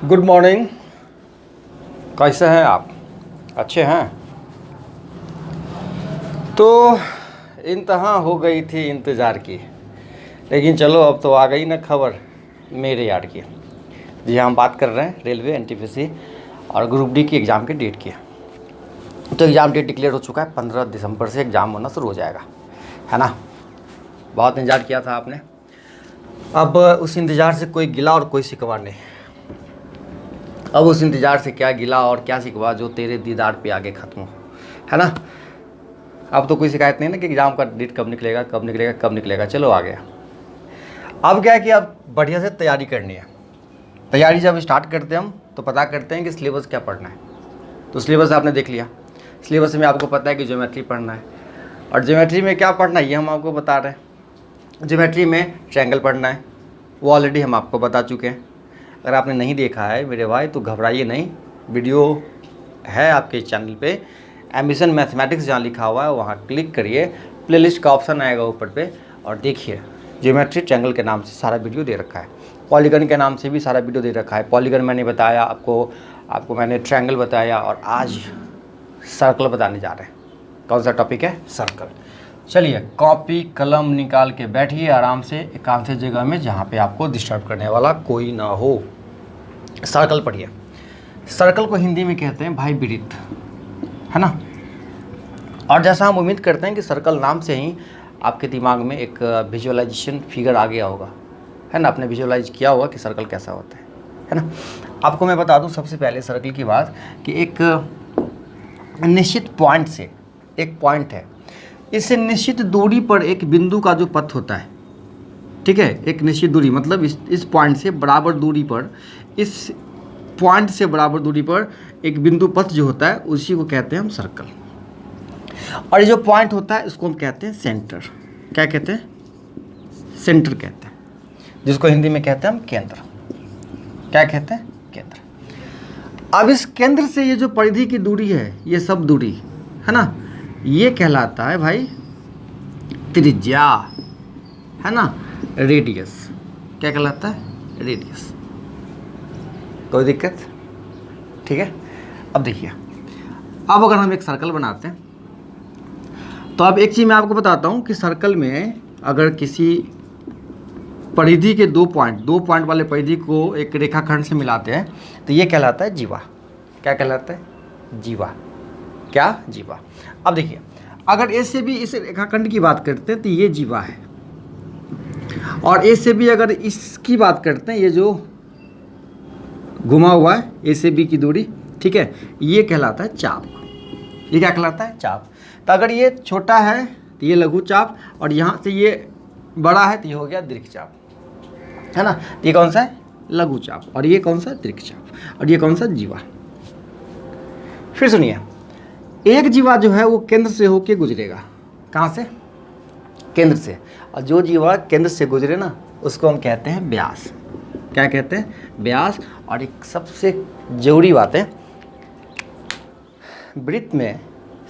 Good morning. कैसे हैं आप? अच्छे हैं? तो इंतहा हो गई थी इंतज़ार की, लेकिन चलो अब तो आ गई ना खबर मेरे यार की। जी हाँ, हम बात कर रहे हैं रेलवे, एनटीपीसी और ग्रुप डी की एग्ज़ाम के डेट की। तो एग्ज़ाम डेट डिक्लेयर हो चुका है, 15 दिसंबर से एग्ज़ाम होना शुरू हो जाएगा, है ना। बहुत इंतज़ार किया था आपने। अब उस इंतज़ार से कोई गिला और कोई शिकवा नहीं। अब उस इंतज़ार से क्या गिला और क्या शिकवा जो तेरे दीदार पे आगे ख़त्म हो, है ना। अब तो कोई शिकायत नहीं ना कि एग्ज़ाम का डेट कब निकलेगा कब निकलेगा कब निकलेगा, चलो आ गया। अब क्या है कि अब बढ़िया से तैयारी करनी है। तैयारी जब स्टार्ट करते हैं हम तो पता करते हैं कि सिलेबस क्या पढ़ना है। तो सिलेबस आपने देख लिया। सिलेबस में आपको पता है कि ज्योमेट्री पढ़ना है, और ज्योमेट्री में क्या पढ़ना है ये हम आपको बता रहे हैं। ज्योमेट्री में ट्रायंगल पढ़ना है, वो ऑलरेडी हम आपको बता चुके हैं। अगर आपने नहीं देखा है मेरे भाई तो घबराइए नहीं, वीडियो है आपके चैनल पे, एम्बिशन मैथमेटिक्स जहाँ लिखा हुआ है वहाँ क्लिक करिए, प्लेलिस्ट का ऑप्शन आएगा ऊपर पे और देखिए ज्योमेट्री ट्रायंगल के नाम से सारा वीडियो दे रखा है। पॉलीगन के नाम से भी सारा वीडियो दे रखा है। पॉलीगन मैंने बताया आपको मैंने ट्रायंगल बताया, और आज सर्कल बताने जा रहे हैं। कौन सा टॉपिक है? सर्कल। चलिए कॉपी कलम निकाल के बैठिए आराम से एकांत से जगह में जहाँ पे आपको डिस्टर्ब करने वाला कोई ना हो। सर्कल पढ़िए। सर्कल को हिंदी में कहते हैं भाई वृत्त, है ना। और जैसा हम उम्मीद करते हैं कि सर्कल नाम से ही आपके दिमाग में एक विजुअलाइजेशन फिगर आ गया होगा, है ना। आपने विजुअलाइज किया होगा कि सर्कल कैसा होता है ना। आपको मैं बता दूं सबसे पहले सर्कल की बात कि एक निश्चित पॉइंट से, एक पॉइंट है, इससे निश्चित दूरी पर एक बिंदु का जो पथ होता है, ठीक है, एक निश्चित दूरी मतलब इस पॉइंट से बराबर दूरी पर, इस पॉइंट से बराबर दूरी पर एक बिंदु पथ जो होता है उसी को कहते हैं हम सर्कल। और ये जो पॉइंट होता है इसको हम कहते हैं सेंटर। क्या कहते हैं? सेंटर कहते हैं, जिसको हिंदी में कहते हैं हम केंद्र। क्या कहते हैं? केंद्र। अब इस केंद्र से ये जो परिधि की दूरी है, ये सब दूरी, है ना, ये कहलाता है भाई त्रिज्या, है ना, रेडियस। क्या कहलाता है? रेडियस। कोई दिक्कत? ठीक है। अब देखिए, अब अगर हम एक सर्कल बनाते हैं तो अब एक चीज़ मैं आपको बताता हूँ कि सर्कल में अगर किसी परिधि के दो पॉइंट वाले परिधि को एक रेखाखंड से मिलाते हैं तो ये कहलाता है जीवा। क्या कहलाता है? जीवा। क्या? जीवा। अब देखिए, अगर ए से भी इस रेखाखंड की बात करते हैं तो ये जीवा है, और ए से भी अगर इसकी बात करते हैं, ये जो घुमा हुआ है ए से बी की दूरी, ठीक है, ये कहलाता है चाप। ये क्या कहलाता है? चाप। तो अगर ये छोटा है तो ये लघु चाप, और यहाँ से ये बड़ा है तो ये हो गया दीर्घ चाप, है ना। तो ये कौन सा है? लघु चाप। और ये कौन सा? दीर्घ चाप। और ये कौन सा? जीवा। फिर सुनिए, एक जीवा जो है वो केंद्र से होके गुजरेगा। कहाँ से? केंद्र से। और जो जीवा केंद्र से गुजरे ना उसको हम कहते हैं व्यास। क्या कहते हैं? व्यास। और एक सबसे जरूरी बात है, वृत्त में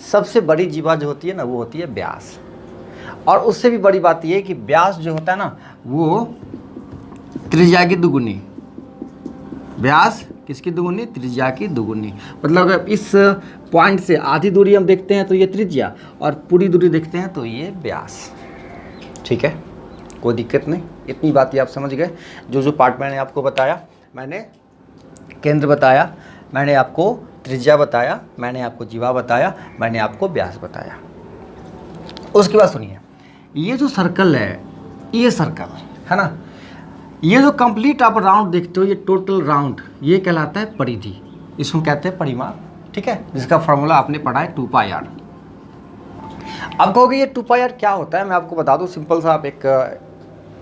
सबसे बड़ी जीवा जो होती है ना वो होती है व्यास। और उससे भी बड़ी बात ये है कि व्यास जो होता है ना वो त्रिज्या की दुगुनी। व्यास किसकी दुगुनी? त्रिज्या की दुगुनी। मतलब अगर इस पॉइंट से आधी दूरी हम देखते हैं तो ये त्रिज्या, और पूरी दूरी देखते हैं तो ये व्यास। ठीक है, कोई दिक्कत नहीं। इतनी बात ही आप समझ गए। जो पार्ट मैंने आपको बताया, मैंने केंद्र बताया, मैंने आपको त्रिज्या बताया, मैंने आपको जीवा बताया, मैंने आपको व्यास बताया। उसके बाद सुनिए, ये जो सर्कल है, ये सर्कल है ना, ये जो कंप्लीट आप राउंड देखते हो, ये टोटल राउंड, ये कहलाता है परिधि। इसको कहते हैं परिमाप, ठीक है, जिसका फॉर्मूला आपने पढ़ा है 2πr। अब कहोगे ये 2πr क्या होता है? मैं आपको बता दूं सिंपल सा। आप एक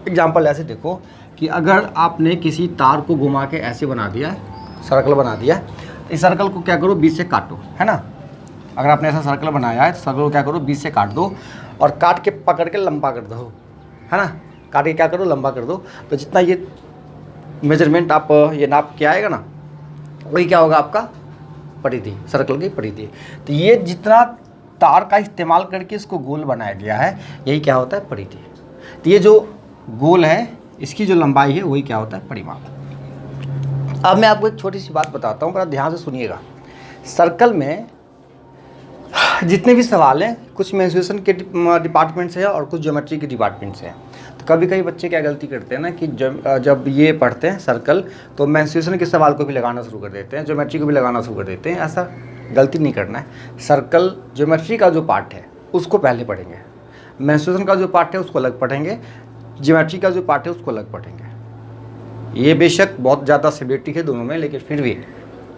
एग्जांपल ऐसे देखो कि अगर आपने किसी तार को घुमा के ऐसे बना दिया, सर्कल बना दिया, इस सर्कल को क्या करो? बीच से काटो, है ना। अगर आपने ऐसा सर्कल बनाया है तो सर्कल को क्या करो? बीच से काट दो, और काट के पकड़ के लंबा कर दो, है ना। काट के क्या करो? लंबा कर दो। तो जितना ये मेजरमेंट आप ये नाप के आएगा ना, वही क्या होगा? आपका परिधि, सर्कल की परिधि। तो ये जितना तार का इस्तेमाल करके इसको गोल बनाया गया है, यही क्या होता है? परिधि। तो ये जो गोल है इसकी जो लंबाई है वही क्या होता है? परिमाप। अब मैं आपको एक छोटी सी बात बताता हूँ, बड़ा ध्यान से सुनिएगा। सर्कल में जितने भी सवाल हैं, कुछ मेंसुरेशन के डिपार्टमेंट से है और कुछ ज्योमेट्री के डिपार्टमेंट से है। तो कभी कभी बच्चे क्या गलती करते हैं ना कि जब ये पढ़ते हैं सर्कल तो मेंसुरेशन के सवाल को भी लगाना शुरू कर देते हैं, ज्योमेट्री को भी लगाना शुरू कर देते हैं। ऐसा गलती नहीं करना है। सर्कल ज्योमेट्री का जो पार्ट है उसको पहले पढ़ेंगे, मेंसुरेशन का जो पार्ट है उसको अलग पढ़ेंगे, ज्योमेट्री का जो पार्ट है उसको अलग पढ़ेंगे। ये बेशक बहुत ज़्यादा सिवियरिटी है दोनों में, लेकिन फिर भी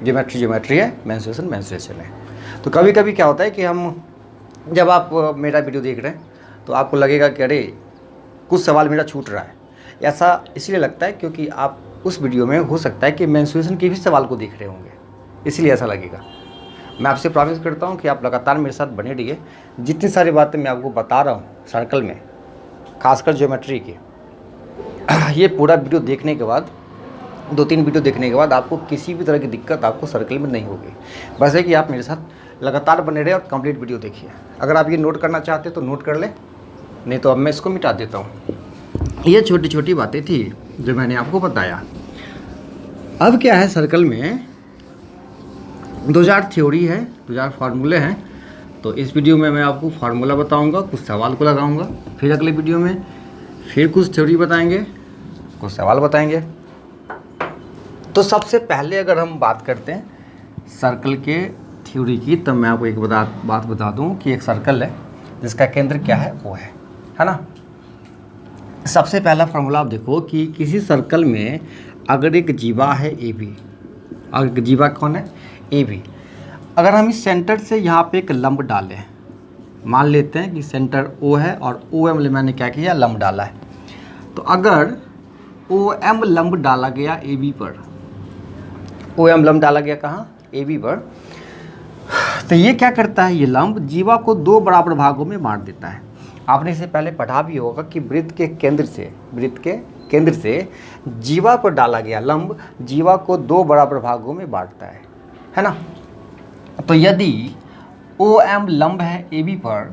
ज्योमेट्री है, मेंसुरेशन है। तो कभी कभी क्या होता है कि हम जब आप मेरा वीडियो देख रहे हैं तो आपको लगेगा कि अरे कुछ सवाल मेरा छूट रहा है। ऐसा इसलिए लगता है क्योंकि आप उस वीडियो में हो सकता है कि मेंसुरेशन के भी सवाल को देख रहे होंगे, इसलिए ऐसा लगेगा। मैं आपसे प्रॉमिस करता हूँ कि आप लगातार मेरे साथ बने रहिए। जितनी सारी बातें मैं आपको बता रहा हूँ सर्कल में, खासकर ज्योमेट्री की, ये पूरा वीडियो देखने के बाद, 2-3 वीडियो देखने के बाद आपको किसी भी तरह की दिक्कत आपको सर्कल में नहीं होगी। बस है कि आप मेरे साथ लगातार बने रहे और कंप्लीट वीडियो देखिए। अगर आप ये नोट करना चाहते हैं तो नोट कर लें, नहीं तो अब मैं इसको मिटा देता हूँ। ये छोटी छोटी बातें थी जो मैंने आपको बताया। अब क्या है, सर्कल में 2000 थ्योरी है, 2000 फार्मूले हैं। तो इस वीडियो में मैं आपको फार्मूला बताऊंगा, कुछ सवाल को लगाऊंगा, फिर अगले वीडियो में फिर कुछ थ्योरी बताएंगे, कुछ सवाल बताएंगे। तो सबसे पहले अगर हम बात करते हैं सर्कल के थ्योरी की, तब मैं आपको एक बात बता दूं कि एक सर्कल है जिसका केंद्र क्या है, वो है ना। सबसे पहला फार्मूला आप देखो कि किसी सर्कल में अगर एक जीवा है ए बी, अगर जीवा कौन है, ए बी, अगर हम इस सेंटर से यहाँ पे एक लंब डालें, मान लेते हैं कि सेंटर ओ है और ओ एम मैंने क्या किया, लंब डाला है। तो अगर ओ एम लंब डाला गया ए बी पर, ओ एम लंब डाला गया कहाँ, ए बी पर, तो ये क्या करता है, ये लंब जीवा को 2 बराबर भागों में बांट देता है। आपने इसे पहले पढ़ा भी होगा कि वृत्त के केंद्र से जीवा पर डाला गया लंब जीवा को 2 बराबर भागों में बांटता है ना। तो यदि ओ एम लंब है ए बी पर,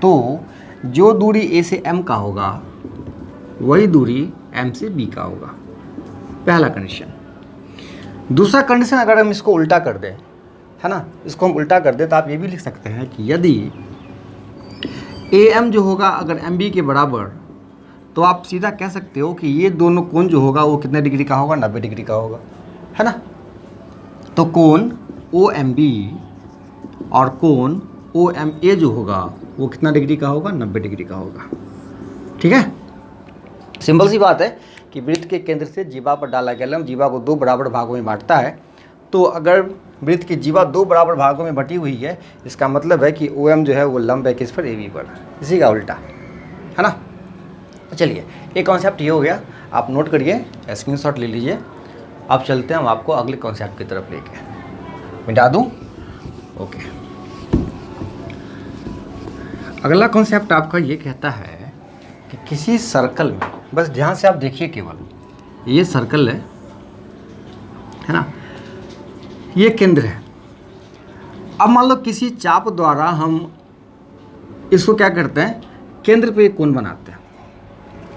तो जो दूरी ए से एम का होगा वही दूरी एम से बी का होगा, पहला कंडीशन। दूसरा कंडीशन, अगर हम इसको उल्टा कर दें, है ना, इसको हम उल्टा कर दें तो आप ये भी लिख सकते हैं कि यदि ए एम जो होगा अगर एम बी के बराबर, तो आप सीधा कह सकते हो कि ये दोनों कोण जो होगा वो कितने डिग्री का होगा, 90 डिग्री का होगा, है ना। तो कोण ओ एम बी और कोण ओ एम ए जो होगा वो कितना डिग्री का होगा, 90 डिग्री का होगा। ठीक है, सिंपल सी बात है कि वृत्त के केंद्र से जीवा पर डाला गया लंब जीवा को 2 बराबर भागों में बांटता है। तो अगर वृत्त की जीवा 2 बराबर भागों में बटी हुई है, इसका मतलब है कि ओ एम जो है वो लंब है किस पर, ए बी पर, इसी का उल्टा, है ना। चलिए, एक कॉन्सेप्ट ये हो गया, आप नोट करिए, स्क्रीनशॉट ले लीजिए। अब चलते हैं हम आपको अगले कॉन्सेप्ट की तरफ लेके, मिटा दूँ, ओके। अगला कॉन्सेप्ट आपका ये कहता है कि किसी सर्कल में, बस ध्यान से आप देखिए, केवल ये सर्कल है ना, ये केंद्र है। अब मान लो किसी चाप द्वारा हम इसको क्या करते हैं, केंद्र पे कोण बनाते हैं,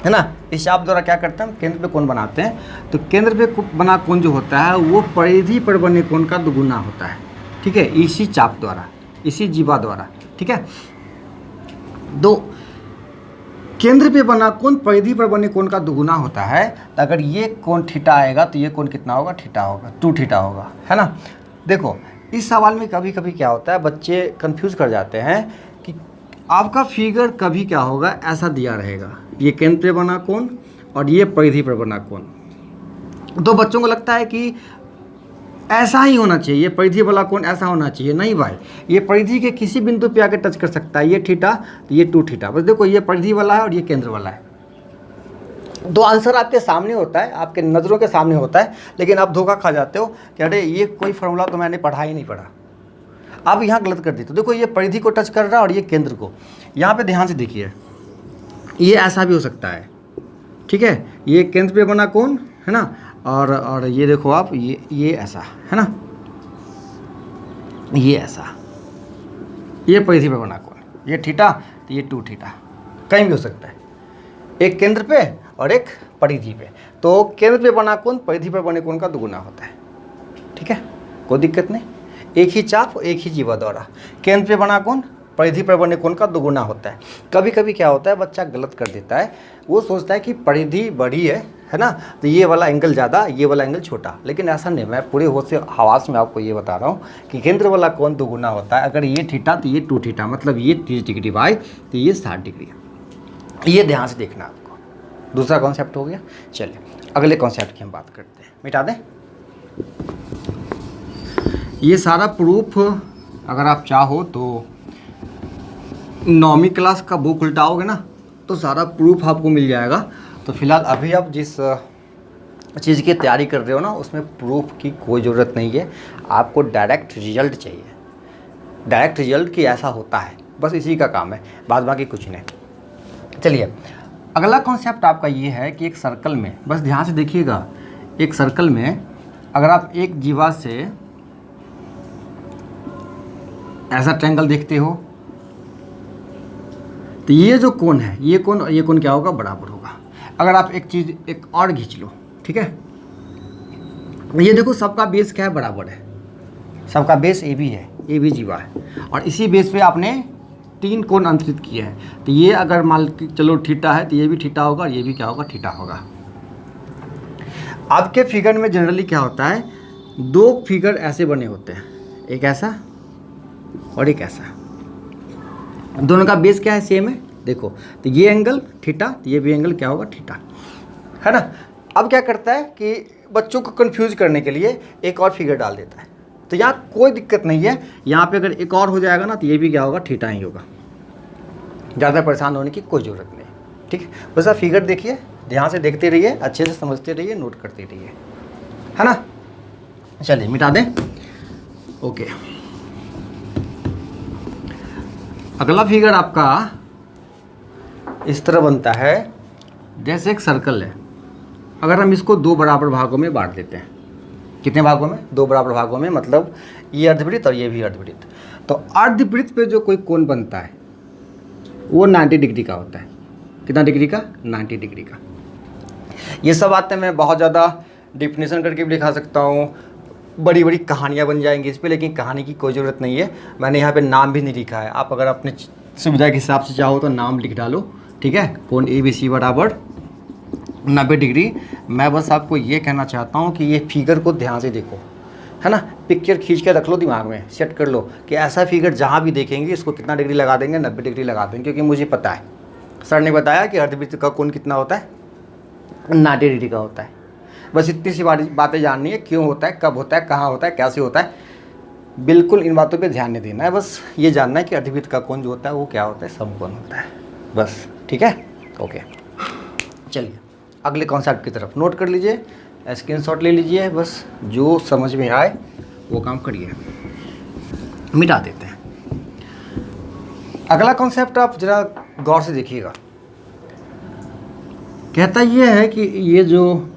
है ना। इस चाप द्वारा क्या करते हैं, हम केंद्र पे कोण बनाते हैं। तो केंद्र पे बना कोण जो होता है वो परिधि पर बने कोण का दुगुना होता है, ठीक है, इसी चाप द्वारा, इसी जीवा द्वारा, ठीक है। दो केंद्र पे बना कोण परिधि पर बने कोण का दुगुना होता है। तो अगर ये कोण थीटा आएगा तो ये कोण कितना होगा, थीटा होगा, 2 थीटा होगा, है ना। देखो, इस सवाल में कभी कभी क्या होता है, बच्चे कंफ्यूज कर जाते हैं कि आपका फिगर कभी क्या होगा, ऐसा दिया रहेगा, ये केंद्र पे बना कोण और ये परिधि पर बना कोण। तो बच्चों को लगता है कि ऐसा ही होना चाहिए, ये परिधि वाला कोण ऐसा होना चाहिए। नहीं भाई, ये परिधि के किसी बिंदु पे आके टच कर सकता है, ये थीटा तो ये 2 थीटा। बस देखो, ये परिधि वाला है और ये केंद्र वाला है। दो आंसर आपके सामने होता है, आपके नज़रों के सामने होता है, लेकिन आप धोखा खा जाते हो कि अरे ये कोई फार्मूला तो मैंने पढ़ा ही नहीं पढ़ा। आप यहाँ गलत कर देते हो। देखो, ये परिधि को टच कर रहा है और ये केंद्र को। यहाँ पे ध्यान से देखिए, ये ऐसा भी हो सकता है, ठीक है, ये केंद्र पे बना कोण, है ना, और ये देखो आप, ये ऐसा, है ना, ये ऐसा, ये परिधि पे बना कोण, ये थीटा तो ये 2 थीटा, कहीं भी हो सकता है, एक केंद्र पे और एक परिधि पे। तो केंद्र पे बना कोण परिधि पर बने कोण का दुगुना होता है। ठीक है, कोई दिक्कत नहीं। एक ही चाप एक ही जीवा द्वारा केंद्र पे बना कोण परिधि पर बने कोण का दोगुना होता है। कभी कभी क्या होता है, बच्चा गलत कर देता है, वो सोचता है कि परिधि बड़ी है ना, तो ये वाला एंगल ज़्यादा, ये वाला एंगल छोटा, लेकिन ऐसा नहीं। मैं पूरे होश से हवास में आपको ये बता रहा हूँ कि केंद्र वाला कोण दोगुना होता है। अगर ये थीटा तो ये 2 थीटा, मतलब ये 30 डिग्री बाई तो ये 60 डिग्री। ये ध्यान से देखना आपको। दूसरा कॉन्सेप्ट हो गया। चलिए अगले कॉन्सेप्ट की हम बात करते हैं। मिटा दें ये सारा प्रूफ। अगर आप चाहो तो 9वीं क्लास का बुक उल्टाओगे ना तो सारा प्रूफ आपको मिल जाएगा। तो फिलहाल अभी आप जिस चीज़ की तैयारी कर रहे हो ना, उसमें प्रूफ की कोई ज़रूरत नहीं है। आपको डायरेक्ट रिजल्ट चाहिए। डायरेक्ट रिजल्ट की ऐसा होता है, बस इसी का काम है, बाद बाकी कुछ नहीं। चलिए अगला कॉन्सेप्ट आपका ये है कि एक सर्कल में, बस ध्यान से देखिएगा, एक सर्कल में अगर आप एक जीवा से ऐसा ट्रायंगल देखते हो तो ये जो कोण है, ये कोण क्या होगा, बराबर होगा। अगर आप एक चीज़ एक और खींच लो, ठीक है, ये देखो सबका बेस क्या है, बराबर है। सबका बेस ए बी है, ए बी जीवा है, और इसी बेस पे आपने 3 कोण अंतरित किए हैं। तो ये अगर मान के चलो थीटा है तो ये भी थीटा होगा और ये भी क्या होगा, थीटा होगा। आपके फिगर में जनरली क्या होता है, 2 फिगर ऐसे बने होते हैं, एक ऐसा और एक ऐसा। दोनों का बेस क्या है, सेम है। देखो तो ये एंगल थीटा, तो ये भी एंगल क्या होगा, थीटा, है ना। अब क्या करता है कि बच्चों को कंफ्यूज करने के लिए एक और फिगर डाल देता है। तो यहाँ कोई दिक्कत नहीं है, यहाँ पे अगर एक और हो जाएगा ना तो ये भी क्या होगा, थीटा ही होगा। ज़्यादा परेशान होने की कोई ज़रूरत नहीं, ठीक है। बस आप फिगर देखिए, ध्यान से देखते रहिए, अच्छे से समझते रहिए, नोट करते रहिए, है ना। चलिए मिटा दें। ओके, अगला फिगर आपका इस तरह बनता है, जैसे एक सर्कल है। अगर हम इसको 2 बराबर भागों में बांट देते हैं, कितने भागों में, 2 बराबर भागों में, मतलब ये अर्धवृत्त और ये भी अर्धवृत्त। तो अर्धवृत्त पे जो कोई कोण बनता है वो 90 डिग्री का होता है। कितना डिग्री का, 90 डिग्री का। ये सब बातें मैं बहुत ज़्यादा डिफिनेशन करके भी दिखा सकता हूँ, बड़ी बड़ी कहानियाँ बन जाएंगी इस पर, लेकिन कहानी की कोई ज़रूरत नहीं है। मैंने यहाँ पे नाम भी नहीं लिखा है, आप अगर अपने सुविधा के हिसाब से चाहो तो नाम लिख डालो, ठीक है। कोण ए बी सी बराबर 90 डिग्री। मैं बस आपको ये कहना चाहता हूँ कि ये फिगर को ध्यान से देखो, है ना। पिक्चर खींच के रख लो, दिमाग में सेट कर लो कि ऐसा फिगर जहाँ भी देखेंगे इसको कितना डिग्री लगा देंगे, 90 डिग्री लगा देंगे। क्योंकि मुझे पता है, सर ने बताया कि अर्धवृत्त का कोण कितना होता है, 90 डिग्री का होता है। बस इतनी सी बातें जाननी है, क्यों होता है, कब होता है, कहाँ होता है, कैसे होता है। बिल्कुल इन बातों पे ध्यान नहीं देना है, बस ये जानना है कि अर्धवृत्त का कोण जो होता है वो क्या होता है, समकोण होता है, बस, ठीक है। ओके, चलिए अगले कॉन्सेप्ट की तरफ नोट कर लीजिए, स्क्रीनशॉट ले लीजिए, बस जो समझ में आए वो काम करिए। मिटा देते हैं। अगला कॉन्सेप्ट आप जरा गौर से देखिएगा। कहता ये है कि ये जो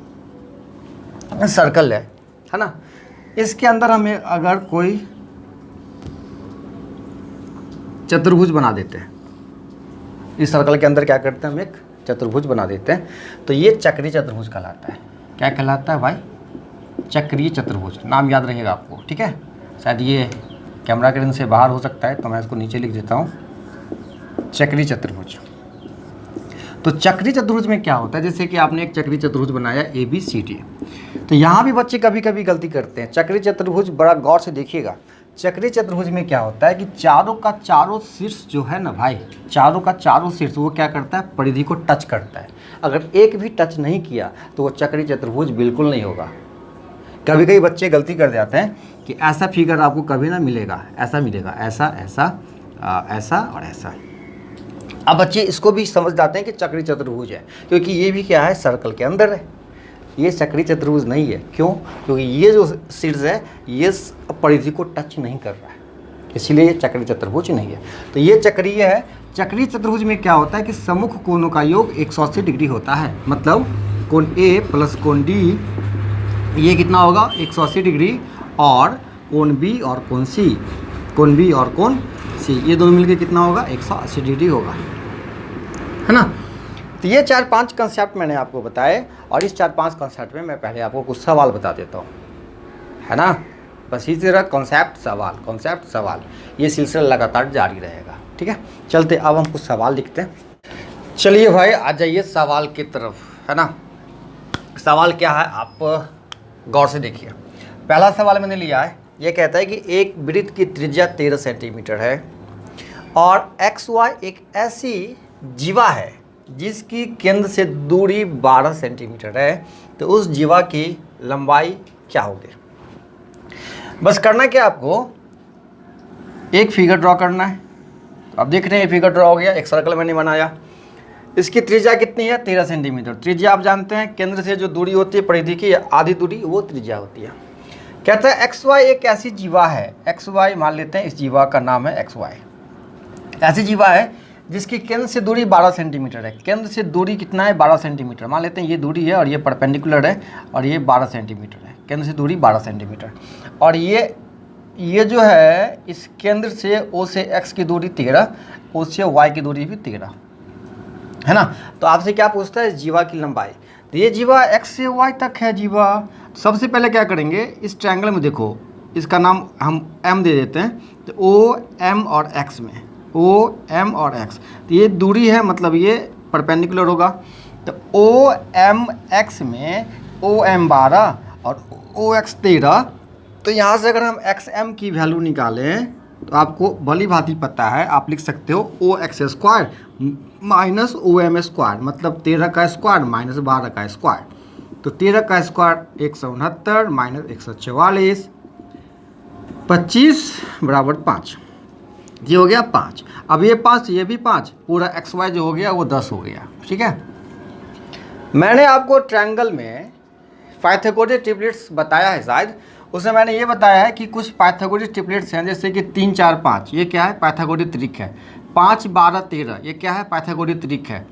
सर्कल है ना, इसके अंदर हमें अगर कोई चतुर्भुज बना देते हैं, इस सर्कल के अंदर क्या करते हैं, हम एक चतुर्भुज बना देते हैं, तो ये चक्रीय चतुर्भुज कहलाता है। क्या कहलाता है भाई, चक्रीय चतुर्भुज। नाम याद रहेगा आपको, ठीक है। शायद ये कैमरा के से बाहर हो सकता है, तो मैं इसको नीचे लिख देता हूँ, चक्रीय चतुर्भुज। तो चक्रीय चतुर्भुज में क्या होता है, जैसे कि आपने एक चक्रीय चतुर्भुज बनाया ए बी सी डी, तो यहाँ भी बच्चे कभी कभी गलती करते हैं। चक्रीय चतुर्भुज बड़ा गौर से देखिएगा। चक्रीय चतुर्भुज में क्या होता है कि चारों का चारों शीर्ष जो है ना भाई, चारों का चारों शीर्ष वो क्या करता है, परिधि को टच करता है। अगर एक भी टच नहीं किया तो वो चक्रीय चतुर्भुज बिल्कुल नहीं होगा। कभी कभी बच्चे गलती कर जाते हैं कि ऐसा फिगर आपको कभी ना मिलेगा, ऐसा मिलेगा, ऐसा ऐसा ऐसा और ऐसा। अब बच्चे इसको भी समझ जाते हैं कि चक्रीय चतुर्भुज है, क्योंकि ये भी क्या है, सर्कल के अंदर है। ये चक्रीय चतुर्भुज नहीं है, क्यों, क्योंकि ये जो शीर्ष है ये परिधि को टच नहीं कर रहा है, इसीलिए ये चक्रीय चतुर्भुज नहीं है। तो ये चक्रीय है। चक्रीय चतुर्भुज में क्या होता है कि सम्मुख कोणों का योग 180 डिग्री होता है। मतलब कोण ए प्लस कोण डी ये कितना होगा, 180 डिग्री, और कोण बी और कोण सी, कोण बी और कोण सी ये दोनों मिलकर कितना होगा, 180 डिग्री होगा, है ना। तो ये 4-5 कंसेप्ट मैंने आपको बताए, और इस 4-5 कंसेप्ट में मैं पहले आपको कुछ सवाल बता देता हूँ, है ना। बस इसी तरह कॉन्सेप्ट सवाल ये सिलसिला लगातार जारी रहेगा। ठीक है, चलते अब हम कुछ सवाल लिखते हैं। चलिए भाई आ जाइए सवाल की तरफ, है ना। सवाल क्या है आप गौर से देखिए। पहला सवाल मैंने लिया है, ये कहता है कि एक वृत्त की त्रिज्या 13 सेंटीमीटर है और XY एक ऐसी जीवा है जिसकी केंद्र से दूरी 12 सेंटीमीटर है, तो उस जीवा की लंबाई क्या होगी। बस करना क्या आपको, एक फिगर ड्रॉ करना है। तो अब देख रहे हैं फिगर ड्रॉ हो गया, एक सर्कल मैंने बनाया। इसकी त्रिज्या कितनी है, 13 सेंटीमीटर। त्रिज्या आप जानते हैं केंद्र से जो दूरी होती है परिधि की आधी दूरी, वो त्रिज्या होती है। कहता है XY एक ऐसी जीवा है, XY मान लेते हैं इस जीवा का नाम है XY। ऐसी जीवा है जिसकी केंद्र से दूरी 12 सेंटीमीटर है। केंद्र से दूरी कितना है, 12 सेंटीमीटर। मान लेते हैं ये दूरी है और ये परपेंडिकुलर है और ये 12 सेंटीमीटर है। केंद्र से दूरी 12 सेंटीमीटर और ये जो है इस केंद्र से O से X की दूरी 13, O से Y की दूरी भी 13, है ना। तो आपसे क्या पूछता है, जीवा की लंबाई। तो ये जीवा X से Y तक है जीवा। सबसे पहले क्या करेंगे, इस ट्रायंगल में देखो, इसका नाम हम M दे देते हैं। तो O, M और X में, O, M और X, तो ये दूरी है, मतलब ये परपेंडिकुलर होगा। तो O, M, X में OM 12 और OX 13। तो यहाँ से अगर हम XM की वैल्यू निकालें तो आपको भली भांति पता है, आप लिख सकते हो OX square minus OM square, मतलब 13 का स्क्वायर माइनस 12 का स्क्वायर। तो 13 का स्क्वायर 169 माइनस 144, 25 बराबर 5। ये हो गया 5। अब ये 5, ये भी 5, पूरा XY जो हो गया वो 10 हो गया। ठीक है, मैंने आपको ट्रायंगल में पाइथागोरस ट्रिपलेट्स बताया है, शायद उसमें मैंने ये बताया है कि कुछ पाइथागोरस ट्रिपलेट्स हैं, जैसे कि 3, 4, 5, ये क्या है, पाइथागोरस त्रिक है। 5, 12, 13, ये क्या है, पाइथागोरस त्रिक है।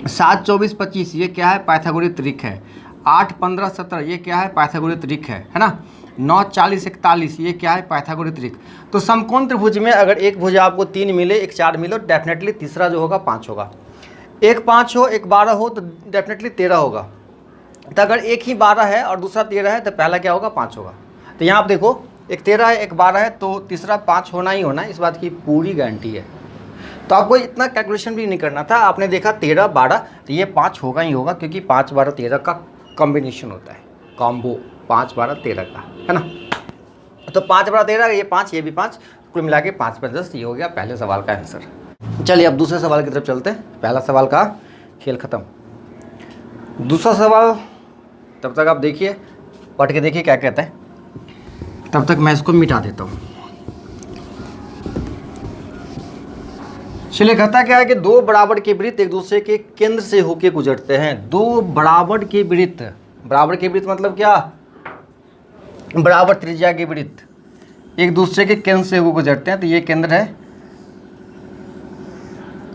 7, 24, 25, ये क्या है, पाइथागोरस त्रिक है। 8, 15, 17, ये क्या है, पाइथागोरस त्रिक है ना। 9, 40, 41, ये क्या है, पाइथागोरस त्रिक। तो समकोण त्रिभुज में अगर एक भुज आपको 3 मिले, एक 4 मिले, तो डेफिनेटली तीसरा जो होगा 5 होगा। एक 5 हो, एक 12 हो, तो डेफिनेटली 13 होगा। तो अगर एक ही 12 है और दूसरा 13 है तो पहला क्या होगा, 5 होगा। तो यहाँ आप देखो, एक 13 है, एक 12 है, तो तीसरा 5 होना ही होना है, इस बात की पूरी गारंटी है। तो आपको इतना कैलकुलेशन भी नहीं करना था। आपने देखा 13, 12, तो ये 5 होगा ही होगा, क्योंकि 5, 12, 13 का कॉम्बिनेशन होता है, कॉम्बो 5, 12, 13 का, है ना। तो 5, 12, 13, ये 5, ये भी 5, कुल मिला के 5, 5, 10, ये हो गया पहले सवाल का आंसर। चलिए अब दूसरे सवाल की तरफ चलते हैं। पहला सवाल का खेल ख़त्म, दूसरा सवाल तब तक आप देखिए, पढ़ के देखिए क्या कहता है, तब तक मैं इसको मिटा देता हूँ। चलिए, कहता क्या है कि दो बराबर के वृत्त एक दूसरे के केंद्र से होके गुजरते हैं। दो बराबर के वृत्त, बराबर के वृत्त मतलब क्या, बराबर त्रिज्या के वृत्त एक दूसरे के केंद्र से होकर गुजरते हैं। तो ये केंद्र है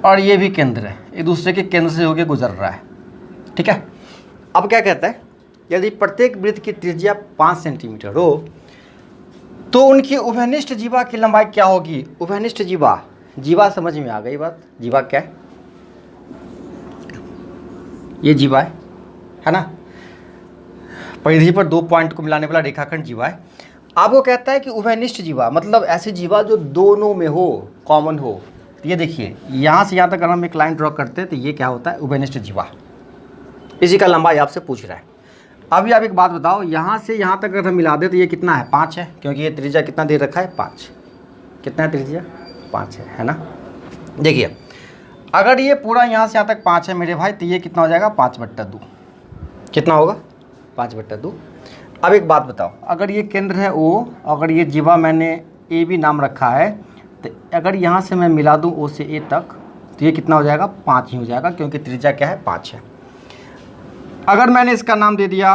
और ये भी केंद्र है, एक दूसरे के केंद्र से होकर गुजर रहा है। ठीक है, अब क्या कहता है, यदि प्रत्येक वृत्त की त्रिज्या 5 सेंटीमीटर हो तो उनकी उभयनिष्ठ जीवा की लंबाई क्या होगी। उभयनिष्ठ जीवा, जीवा समझ में आ गई बात, जीवा क्या है, ये जीवा है ना। परिधि पर 2 पॉइंट को मिलाने वाला रेखाखंड जीवा है। आपको कहता है कि उभयनिष्ठ जीवा मतलब ऐसी जीवा जो दोनों में हो, कॉमन हो। तो ये देखिए, यहाँ से यहाँ तक अगर हम एक लाइन ड्रॉ करते हैं तो ये क्या होता है, उभयनिष्ठ जीवा। इसी का लंबाई आपसे पूछ रहा है। अभी आप एक बात बताओ, यहाँ से यहाँ तक अगर हम मिला दें तो ये कितना है, 5 है, क्योंकि ये त्रिज्या कितना दे रखा है, 5। कितना है त्रिज्या, 5 है ना। देखिए, अगर ये पूरा यहाँ से यहाँ तक 5 है मेरे भाई, तो ये कितना हो जाएगा, 5/2। कितना होगा, 5/2। अब एक बात बताओ, अगर ये केंद्र है O, अगर ये जीवा मैंने A भी नाम रखा है, तो अगर यहाँ से मैं मिला दूँ O से A तक, तो ये कितना हो जाएगा, 5 ही हो जाएगा, क्योंकि त्रिज्या क्या है, 5 है। अगर मैंने इसका नाम दे दिया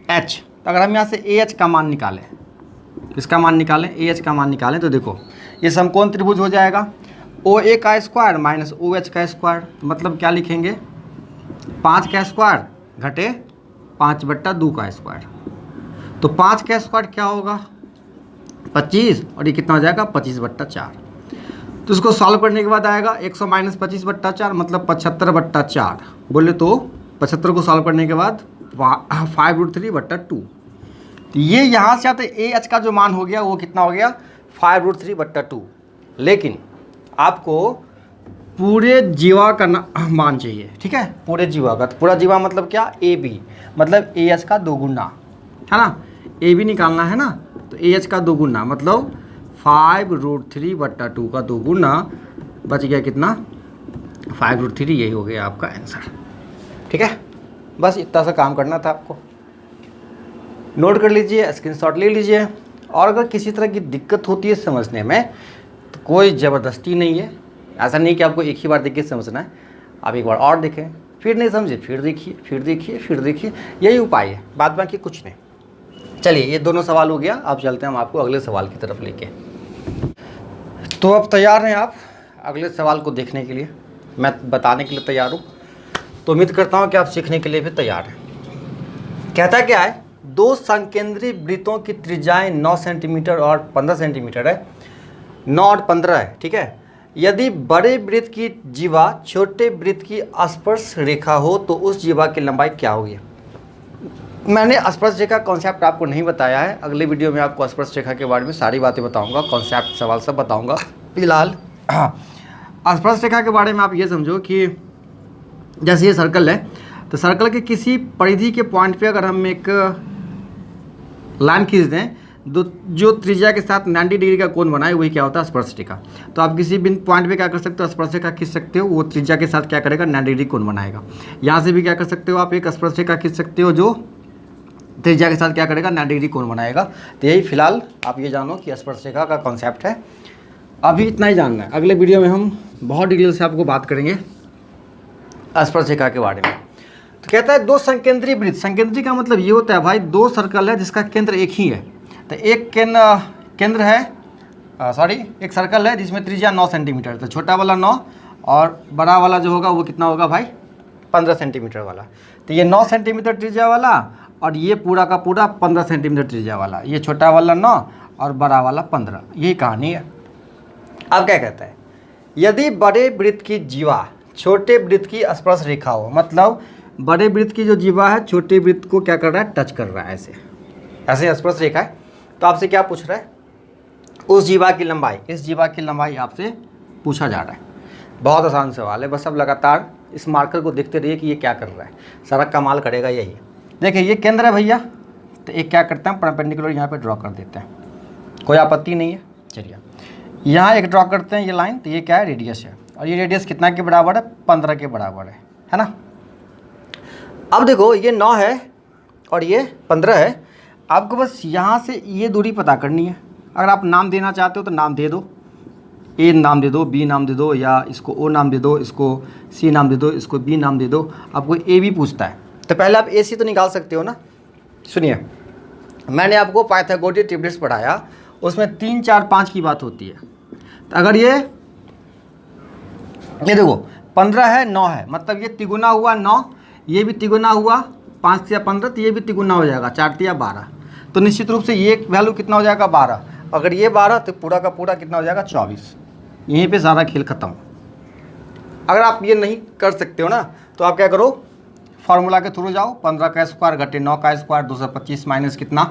H, तो अगर हम यहाँ से AH का मान निकालें, इसका मान निकालें, AH का मान निकालें, तो देखो ये समकोण त्रिभुज हो जाएगा। OA का स्क्वायर माइनस OH का स्क्वायर, तो मतलब क्या लिखेंगे, 5 का स्क्वायर घटे 5/2 का स्क्वायर। तो 5 का स्क्वायर क्या होगा, 25, और ये कितना हो जाएगा, 25/4। तो इसको सॉल्व करने के बाद आएगा 100 माइनस 25/4 मतलब 75/4। बोले तो 75 को सॉल्व करने के बाद 5√3/2। तो ये यहाँ से आते ए एच का जो मान हो गया वो कितना हो गया 5√3/2। लेकिन आपको पूरे जीवा का मान चाहिए, ठीक है, पूरे जीवा का। तो पूरा जीवा मतलब क्या, ए बी, मतलब ए एच का 2 गुना, है ना, ए बी निकालना है ना। तो ए एच का 2 गुना मतलब 5√3/2 का 2 गुना, बच गया कितना 5√3, यही हो गया आपका आंसर। ठीक है, बस इतना सा काम करना था आपको। नोट कर लीजिए, स्क्रीनशॉट ले लीजिए। और अगर किसी तरह की दिक्कत होती है समझने में तो कोई ज़बरदस्ती नहीं है, ऐसा नहीं कि आपको एक ही बार देख के समझना है। आप एक बार और देखें, फिर नहीं समझे फिर देखिए, फिर देखिए, फिर देखिए, यही उपाय है, बाद बाकी कुछ नहीं। चलिए, ये दोनों सवाल हो गया। अब चलते हैं हम आपको अगले सवाल की तरफ लेके। तो अब तैयार हैं आप अगले सवाल को देखने के लिए? मैं बताने के लिए तैयार हूँ, तो उम्मीद करता हूँ कि आप सीखने के लिए भी तैयार हैं। कहता क्या है, 2 संकेंद्री वृत्तों की त्रिज्याएं 9 सेंटीमीटर और 15 सेंटीमीटर है, 9 और 15 है, ठीक है। यदि बड़े वृत्त की जीवा छोटे वृत्त की स्पर्श रेखा हो तो उस जीवा की लंबाई क्या होगी? मैंने स्पर्श रेखा कॉन्सेप्ट आपको नहीं बताया है, अगले वीडियो में आपको स्पर्श रेखा के बारे में सारी बातें बताऊंगा, कॉन्सेप्ट सवाल सब बताऊंगा। फिलहाल स्पर्श रेखा के बारे में आप ये समझो कि जैसे ये सर्कल है, तो सर्कल के किसी परिधि के पॉइंट पे अगर हम एक लाइन खींच दें जो त्रिज्या के साथ 90 डिग्री का कोण बनाए, वही क्या होता है, स्पर्श रेखा। तो आप किसी भी पॉइंट पे क्या कर सकते हो, स्पर्श रेखा खींच सकते हो, वो त्रिज्या के साथ क्या करेगा, 90 डिग्री कोण बनाएगा। यहाँ से भी क्या कर सकते हो, आप एक स्पर्श रेखा खींच सकते हो जो त्रिज्या के साथ क्या करेगा, 90 डिग्री कोण बनाएगा। तो यही फिलहाल आप ये जानो कि स्पर्श रेखा का कॉन्सेप्ट है। अभी इतना ही जानना है, अगले वीडियो में हम बहुत डिटेल से आपको बात करेंगे स्पर्श रेखा के बारे में। तो कहता है 2 संकेंद्री वृत्त, संकेंद्री का मतलब ये होता है भाई 2 सर्कल है जिसका केंद्र एक ही है। तो एक केंद्र है, एक सर्कल है जिसमें त्रिज्या 9 सेंटीमीटर, तो छोटा वाला 9 और बड़ा वाला जो होगा वो कितना होगा भाई, 15 सेंटीमीटर वाला। तो ये 9 सेंटीमीटर त्रिज्या वाला और ये पूरा का पूरा 15 सेंटीमीटर त्रिज्या वाला, ये छोटा वाला 9 और बड़ा वाला 15, यही कहानी है। अब क्या कहता है, यदि बड़े वृत्त की जीवा छोटे वृत्त की स्पर्श रेखा हो, मतलब बड़े वृत्त की जो जीवा है छोटे वृत्त को क्या कर रहा है, टच कर रहा है, ऐसे स्पर्श रेखा है। तो आपसे क्या पूछ रहा है, उस जीवा की लंबाई, इस जीवा की लंबाई आपसे पूछा जा रहा है। बहुत आसान सवाल है, बस अब लगातार इस मार्कर को देखते रहिए कि ये क्या कर रहा है, सारा कमाल करेगा यही। देखिए ये केंद्र है भैया, तो एक क्या करते हैं, परपेंडिकुलर यहाँ पे ड्रॉ कर देते हैं, कोई आपत्ति नहीं है। चलिए यहाँ एक ड्रॉ करते हैं ये लाइन, तो ये क्या है, रेडियस है, और ये रेडियस कितना के बराबर है, 15 के बराबर है ना। अब देखो ये 9 है और ये 15 है, आपको बस यहाँ से ये दूरी पता करनी है। अगर आप नाम देना चाहते हो तो नाम दे दो, ए नाम दे दो, बी नाम दे दो, या इसको ओ नाम दे दो, इसको सी नाम दे दो, इसको बी नाम दे दो। आपको ए भी पूछता है तो पहले आप ए सी तो निकाल सकते हो ना। सुनिए, मैंने आपको पाइथागोरस ट्रिप्लेट्स पढ़ाया, उसमें 3, 4, 5 की बात होती है। तो अगर ये देखो 15 है, 9 है, मतलब ये तिगुना हुआ 9, ये भी तिगुना हुआ 5 या 15, तो ये भी तिगुना हो जाएगा 4 या 12। तो निश्चित रूप से ये वैल्यू कितना हो जाएगा, 12। अगर ये 12 तो पूरा का पूरा कितना हो जाएगा, 24। यहीं पे सारा खेल खत्म। अगर आप ये नहीं कर सकते हो ना, तो आप क्या करो, फार्मूला के थ्रू जाओ, 15 का स्क्वायर घटे 9 का स्क्वायर, 225 माइनस कितना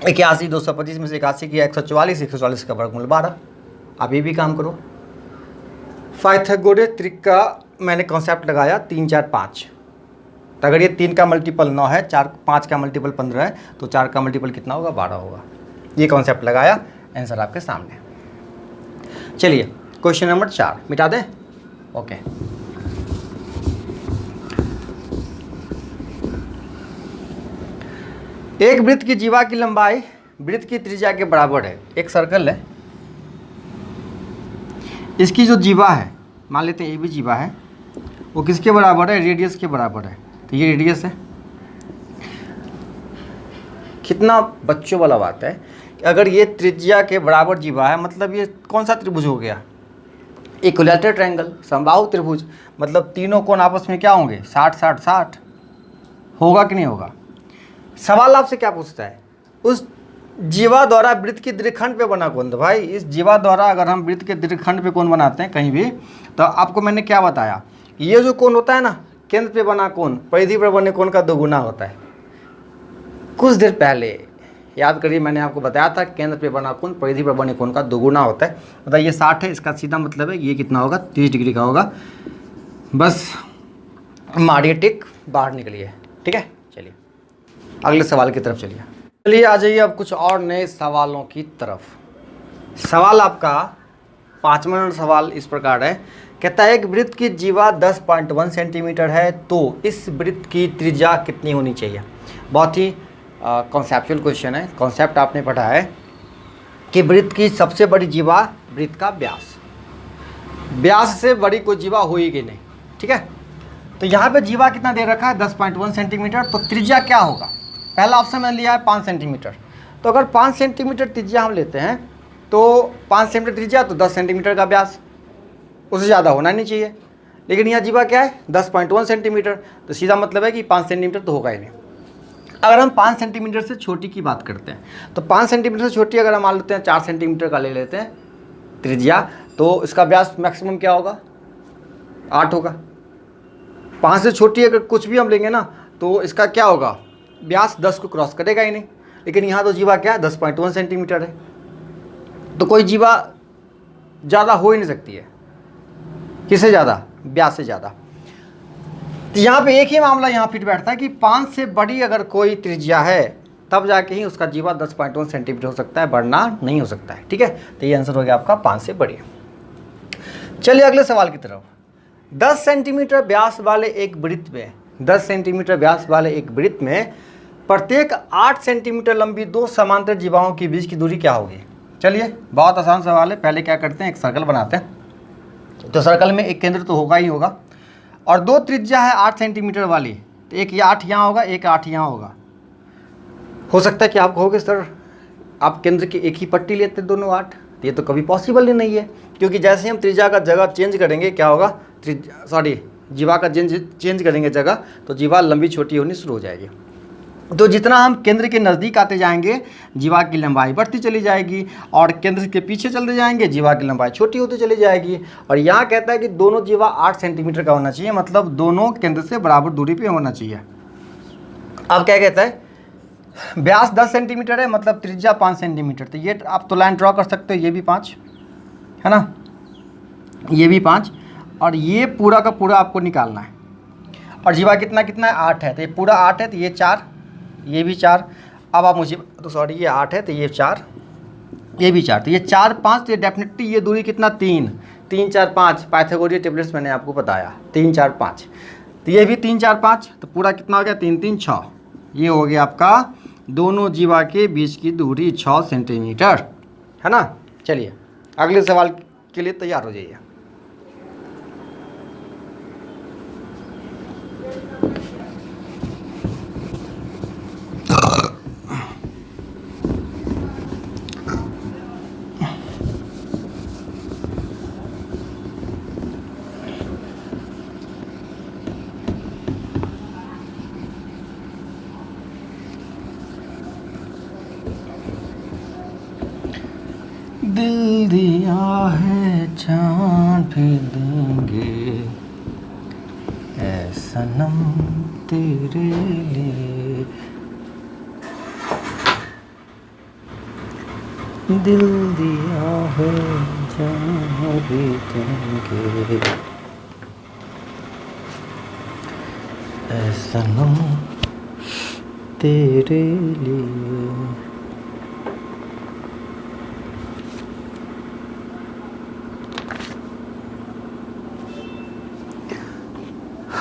81, 225 में से 81 किया 144, 144 का वर्गमूल 12। आप ये भी काम करो। पाइथागोरस ट्रिक का मैंने कॉन्सेप्ट लगाया 3, 4, 5। तो अगर ये 3 का मल्टीपल 9 है, 5 का मल्टीपल 15 है, तो 4 का मल्टीपल कितना होगा, 12 होगा। ये कॉन्सेप्ट लगाया, आंसर आपके सामने। चलिए क्वेश्चन नंबर 4 मिटा दें, ओके। एक वृत्त की जीवा की लंबाई वृत्त की त्रिज्या के बराबर है। एक सर्कल है, इसकी जो जीवा है, मान लेते हैं ये भी जीवा है, वो किसके बराबर है, रेडियस के बराबर है। तो ये रेडियस है। कितना बच्चों वाला बात है कि अगर ये त्रिज्या के बराबर जीवा है, मतलब ये कौन सा त्रिभुज हो गया, इक्विलैटरल ट्रायंगल, समबाहु त्रिभुज। मतलब तीनों कोण आपस में क्या होंगे, 60, 60, 60 होगा कि नहीं होगा। सवाल आपसे क्या पूछता है, उस जीवा द्वारा वृत्त की दीर्घखंड पे बना कोण। तो भाई इस जीवा द्वारा अगर हम वृत्त के दीर्घखंड पे कोण बनाते हैं कहीं भी, तो आपको मैंने क्या बताया, ये जो कोण होता है ना, केंद्र पे बना कोण परिधि पर बने कोण का 2 गुना होता है। कुछ देर पहले याद करिए, मैंने आपको बताया था केंद्र पे बना कोण परिधि पर बने कोण का दोगुना होता है। मतलब ये 60 है, इसका सीधा मतलब है ये कितना होगा, 30 डिग्री का होगा। बस मारिए टिक, बाहर निकलिए। ठीक है, चलिए अगले सवाल की तरफ चलिए। चलिए आ जाइए अब कुछ और नए सवालों की तरफ। सवाल आपका 5वां नंबर सवाल इस प्रकार है, कहता है एक वृत्त की जीवा 10.1 सेंटीमीटर है तो इस वृत्त की त्रिज्या कितनी होनी चाहिए। बहुत ही कॉन्सेप्चुअल क्वेश्चन है। कॉन्सेप्ट आपने पढ़ा है कि वृत्त की सबसे बड़ी जीवा वृत्त का व्यास, व्यास से बड़ी कोई जीवा होगी नहीं। ठीक है, तो यहाँ पे जीवा कितना दे रखा है 10.1 सेंटीमीटर, तो त्रिज्या क्या होगा। पहला ऑप्शन मैंने लिया है 5 सेंटीमीटर, तो अगर 5 सेंटीमीटर त्रिज्या हम लेते हैं तो 5 सेंटीमीटर त्रिज्या तो 10 सेंटीमीटर का व्यास, उससे ज़्यादा होना नहीं चाहिए। लेकिन यहाँ जीवा क्या है 10.1 सेंटीमीटर, तो सीधा मतलब है कि 5 सेंटीमीटर तो होगा ही नहीं। अगर हम 5 सेंटीमीटर से छोटी की बात करते हैं तो 5 सेंटीमीटर से छोटी अगर हम मान लेते हैं 4 सेंटीमीटर का ले लेते हैं त्रिज्या, तो इसका व्यास मैक्सिमम क्या होगा 8 होगा। 5 से छोटी अगर कुछ भी हम लेंगे ना तो इसका क्या होगा व्यास 10 को क्रॉस करेगा ही नहीं। लेकिन यहाँ तो जीवा क्या है 10.1 सेंटीमीटर है, तो कोई जीवा ज़्यादा हो ही नहीं सकती है। किससे ज़्यादा, व्यास से ज़्यादा। तो यहाँ पे एक ही मामला यहाँ फिट बैठता है कि 5 से बड़ी अगर कोई त्रिज्या है तब जाके ही उसका जीवा 10.1 सेंटीमीटर हो सकता है, बढ़ना नहीं हो सकता है। ठीक है, तो ये आंसर हो गया आपका 5 से बड़ी। चलिए अगले सवाल की तरफ। 10 सेंटीमीटर व्यास वाले एक वृत्त में 10 सेंटीमीटर व्यास वाले एक वृत्त में प्रत्येक 8 सेंटीमीटर लंबी दो समांतर जीवाओं के बीच की दूरी क्या होगी। चलिए बहुत आसान सवाल है। पहले क्या करते हैं, एक सर्कल बनाते हैं। तो सर्कल में एक केंद्र तो होगा ही होगा, और दो त्रिज्या है 8 सेंटीमीटर वाली, तो एक 8 यहाँ होगा, एक 8 यहाँ होगा। हो सकता है कि आप कहोगे सर आप केंद्र की एक ही पट्टी लेते दोनों 8, ये तो कभी पॉसिबल ही नहीं है, क्योंकि जैसे हम त्रिज्या का जगह चेंज करेंगे क्या होगा, जीवा का चेंज करेंगे जगह, तो जीवा लंबी छोटी होनी शुरू हो जाएगी। तो जितना हम केंद्र के नज़दीक आते जाएंगे जीवा की लंबाई बढ़ती चली जाएगी, और केंद्र के पीछे चलते जाएंगे जीवा की लंबाई छोटी होती चली जाएगी। और यहाँ कहता है कि दोनों जीवा 8 सेंटीमीटर का होना चाहिए, मतलब दोनों केंद्र से बराबर दूरी पे होना चाहिए। अब क्या कहता है, व्यास 10 सेंटीमीटर है, मतलब त्रिज्या 5 सेंटीमीटर, तो ये आप तो लाइन ड्रॉ कर सकते हो, ये भी 5 है ना, ये भी 5, और ये पूरा का पूरा आपको निकालना है। और जीवा कितना कितना है 8 है, तो ये पूरा 8 है, तो ये 4, ये भी 4। अब आप मुझे तो सॉरी ये 8 है, तो ये 4, ये भी 4, तो ये 4 5, तो ये डेफिनेटली ये दूरी कितना 3 3 4 5, पाइथागोरियन टेबलेट्स मैंने आपको बताया 3 4 5, तो ये भी 3 4 5, तो पूरा कितना हो गया 3 3 6। ये हो गया आपका दोनों जीवा के बीच की दूरी 6 सेंटीमीटर, है ना। चलिए अगले सवाल के लिए तैयार हो जाइए। दिल दिया है जान भी देंगे ऐ सनम तेरे लिए, दिल दिया है जान भी देंगे ऐ सनम तेरे लिए।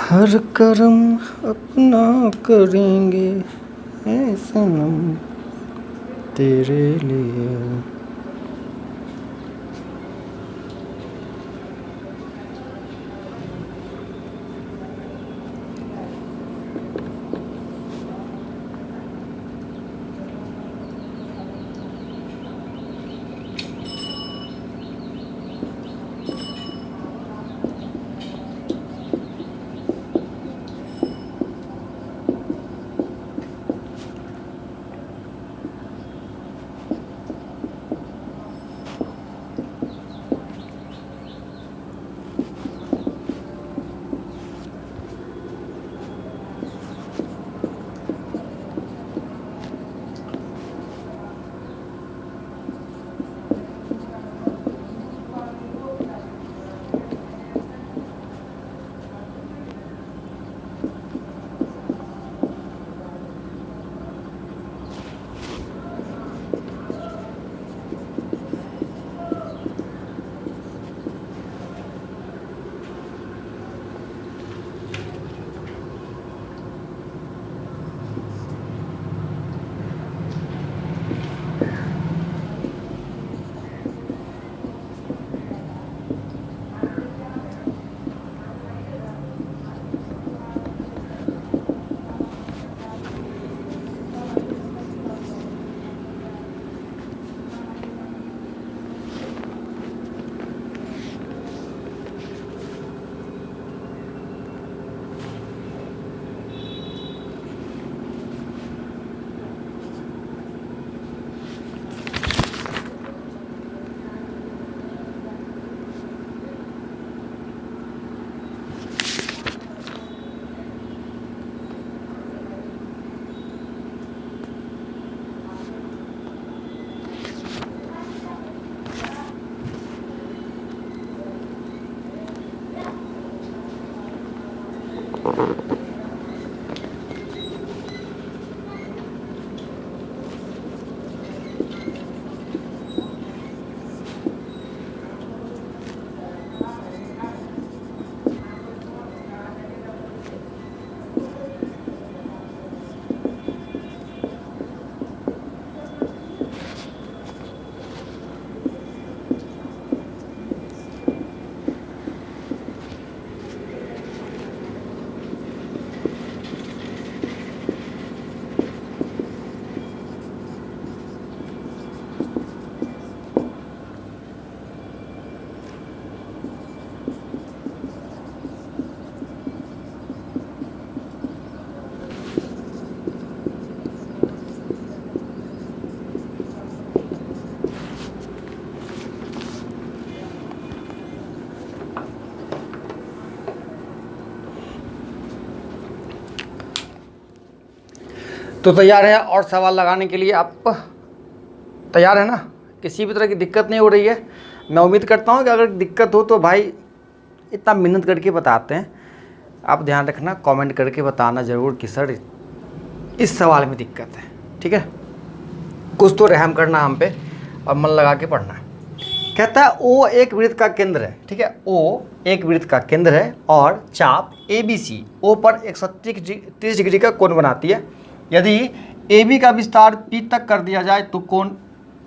हर कर्म अपना करेंगे ऐ सनम तेरे लिए। तो तैयार है और सवाल लगाने के लिए आप तैयार है ना? किसी भी तरह की दिक्कत नहीं हो रही है। मैं उम्मीद करता हूँ कि अगर दिक्कत हो तो भाई इतना मेहनत करके बताते हैं, आप ध्यान रखना, कमेंट करके बताना ज़रूर कि सर इस सवाल में दिक्कत है। ठीक है, कुछ तो रहम करना हम पे और मन लगा के पढ़ना है। कहता है ओ एक वृत्त का केंद्र है। ठीक है, ओ एक वृत्त का केंद्र है और चाप ABC ओ पर 130 डिग्री का कोण बनाती है। यदि AB का विस्तार P तक कर दिया जाए तो कोण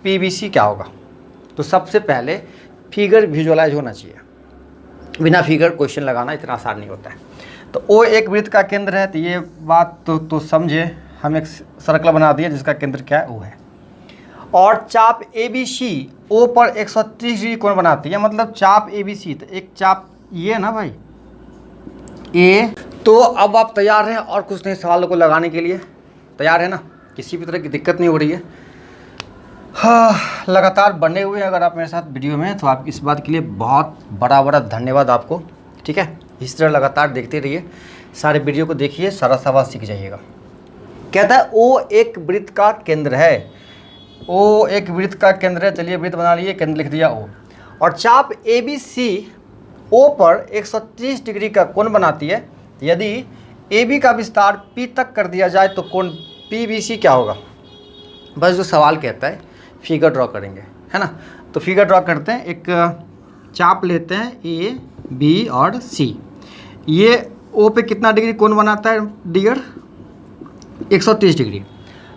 PBC क्या होगा? तो सबसे पहले फिगर विजुअलाइज होना चाहिए, बिना फिगर क्वेश्चन लगाना इतना आसान नहीं होता है। तो ओ एक वृत्त का केंद्र है, तो ये बात तो समझे। हम एक सर्कल बना दिए जिसका केंद्र क्या है, O है। और चाप ABC O पर 130 डिग्री कोण बनाती है, मतलब चाप ABC, तो एक चाप ये है ना भाई, A। तो अब आप तैयार हैं और कुछ नहीं सवालों को लगाने के लिए? तैयार है ना? किसी भी तरह की दिक्कत नहीं हो रही है? हाँ, लगातार बने हुए हैं अगर आप मेरे साथ वीडियो में, तो आप इस बात के लिए बहुत बड़ा बड़ा धन्यवाद आपको। ठीक है, इस तरह लगातार देखते रहिए, सारे वीडियो को देखिए, सारा सवाल सीख जाइएगा। कहता है ओ एक वृत्त का केंद्र है। ओ एक वृत्त का केंद्र है, चलिए वृत्त बना लिए, केंद्र लिख दिया O। और चाप ABC O पर 130 डिग्री का कोण बनाती है। यदि AB का विस्तार P तक कर दिया जाए तो कोण PBC क्या होगा? बस जो सवाल कहता है फिगर ड्रॉ करेंगे, है ना? तो फिगर ड्रॉ करते हैं। एक चाप लेते हैं A, B और C। ये O पे कितना डिग्री कोण बनाता है डियर? 130 डिग्री।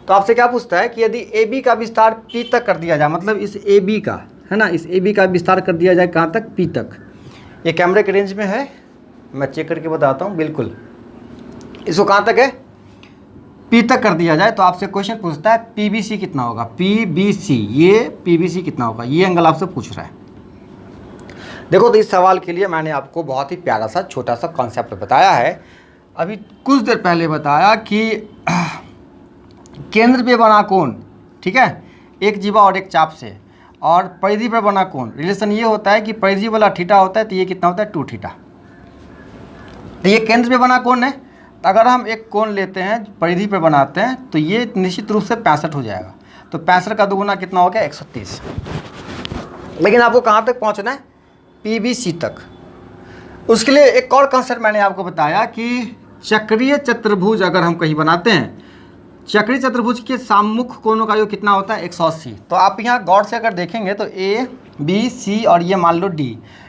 तो आपसे क्या पूछता है कि यदि AB का विस्तार P तक कर दिया जाए, मतलब इस AB का, है ना, इस AB का विस्तार कर दिया जाए कहाँ तक? P तक। ये कैमरे के रेंज में है, मैं चेक करके बताता हूँ। बिल्कुल, इसको कहाँ तक है? P तक कर दिया जाए। तो आपसे क्वेश्चन पूछता है PBC कितना होगा? PBC, ये PBC कितना होगा, ये एंगल आपसे पूछ रहा है। देखो, तो इस सवाल के लिए मैंने आपको बहुत ही प्यारा सा छोटा सा कॉन्सेप्ट बताया है। अभी कुछ देर पहले बताया कि केंद्र पे बना कोण, ठीक है, एक जीवा और एक चाप से, और परिधि पर बना कोण, रिलेशन ये होता है कि परिधि वाला थीटा होता है तो ये कितना होता है? 2 थीटा। तो ये केंद्र पे बना कोण है। तो अगर हम एक कोण लेते हैं, परिधि पर बनाते हैं, तो ये निश्चित रूप से 65 हो जाएगा। तो 65 का दुगुना कितना हो गया? 130। लेकिन आपको कहाँ तक पहुँचना है? PBC तक। उसके लिए एक और कंसेप्ट मैंने आपको बताया कि चक्रीय चतुर्भुज अगर हम कहीं बनाते हैं, चक्रीय चतुर्भुज के सम्मुख कोणों का योग कितना होता है? 180। तो आप यहाँ गौर से अगर देखेंगे तो A, B, C और ये मान लो D,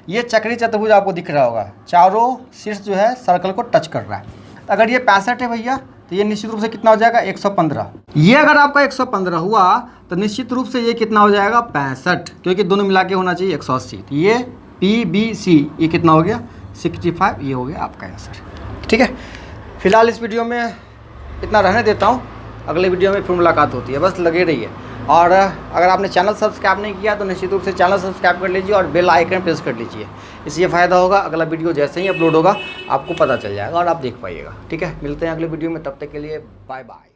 ये चक्रीय चतुर्भुज आपको दिख रहा होगा। चारों शीर्ष जो है सर्कल को टच कर रहा है। अगर ये 65 है भैया, तो ये निश्चित रूप से कितना हो जाएगा? 115। ये अगर आपका 115 हुआ तो निश्चित रूप से ये कितना हो जाएगा? 65, क्योंकि दोनों मिला के होना चाहिए 180। तो ये PBC ये कितना हो गया? 65। ये हो गया आपका आंसर। ठीक है, फिलहाल इस वीडियो में इतना रहने देता हूँ, अगले वीडियो में फिर मुलाकात होती है। बस लगे रहिए, और अगर आपने चैनल सब्सक्राइब नहीं किया तो निश्चित रूप से चैनल सब्सक्राइब कर लीजिए और बेल आइकन प्रेस कर लीजिए। इससे फ़ायदा होगा, अगला वीडियो जैसे ही अपलोड होगा आपको पता चल जाएगा और आप देख पाइएगा। ठीक है, मिलते हैं अगले वीडियो में, तब तक के लिए बाय बाय।